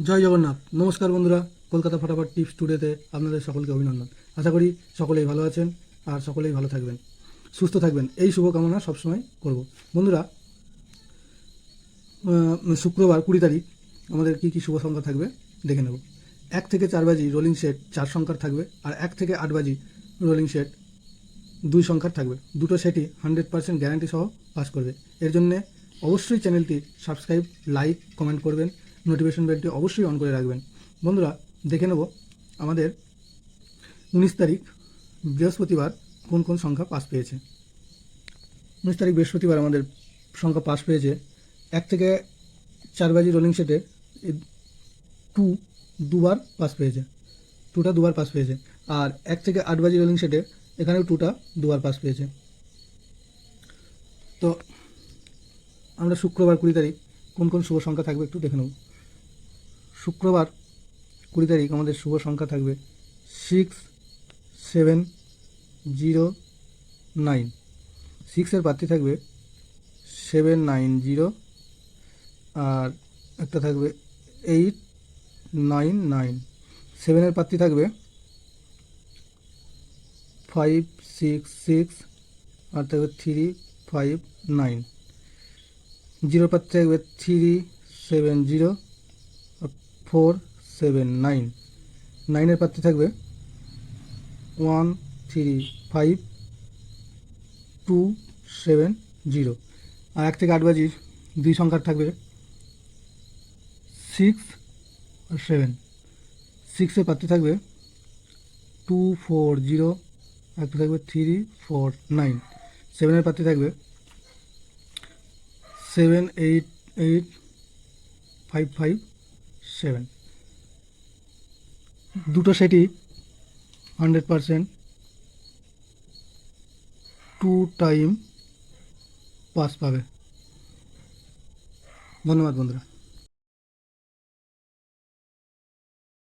জয় জগন্নাথ। নমস্কার বন্ধুরা, কলকাতা ফটাফট টিপস টুডেতে আপনাদের সকলকে অভিনন্দন। আশা করি সকলেই ভালো আছেন আর সকলেই ভালো থাকবেন, সুস্থ থাকবেন, এই শুভকামনা সবসময় করব। বন্ধুরা, শুক্রবার 20 তারিখ আমাদের কী কী শুভ সংখ্যা থাকবে দেখে নেব। 1 থেকে 4 বাজি রোলিং সেট 4 সংখ্যার থাকবে, আর 1 থেকে 8 বাজি রোলিং সেট 2 সংখ্যার থাকবে। দুটো সেটই 100% গ্যারান্টি সহ পাস করবে। এর জন্যে অবশ্যই চ্যানেলটি সাবস্ক্রাইব, লাইক, কমেন্ট করবেন, নোটিফিকেশন বেলটি অবশ্যই অন করে রাখবেন। বন্ধুরা, দেখে নেব আমাদের 19 তারিখ বৃহস্পতিবার কোন কোন সংখ্যা পাস পেয়েছে। 19 তারিখ বৃহস্পতিবার আমাদের সংখ্যা পাস পেয়েছে 1 থেকে 4 বাজি রোলিং সেটে 2 দুবার পাস পেয়েছে, 2টা দুবার পাস পেয়েছে। আর 1 থেকে 8 বাজি রোলিং সেটে এখানেও 2টা দুবার পাস পেয়েছে। তো আমরা শুক্রবার 20 তারিখ কোন কোন শুভ সংখ্যা থাকবে একটু দেখে নেব। শুক্রবার 20 তারিখ আমাদের শুভ সংখ্যা থাকবে 6, 7, 0, 9। 6-এর প্রার্থী থাকবে 7, 9, 0, আর একটা থাকবে 8, 9, 9। 7-এর প্রার্থী থাকবে 5, 6, 6, আর থাকবে 3, 5, 9। 0 প্রার্থী থাকবে 3, 7, 0, 4, 7, 9। 9-এর প্রার্থী থাকবে 1, 3, 5, 2, 7, 0। আর 1 থেকে 8 বাজির 2 সংখ্যার থাকবে 6 আর 7। 6-এর প্রার্থী থাকবে 2, 4, 0, একটা থাকবে 3, 4, 9। 7-এর প্রার্থী থাকবে 7, 8, 8, 5, 5, 7। দুটো সেটই 100% 2 টাইম পাস পাবে। ধন্যবাদ বন্ধুরা।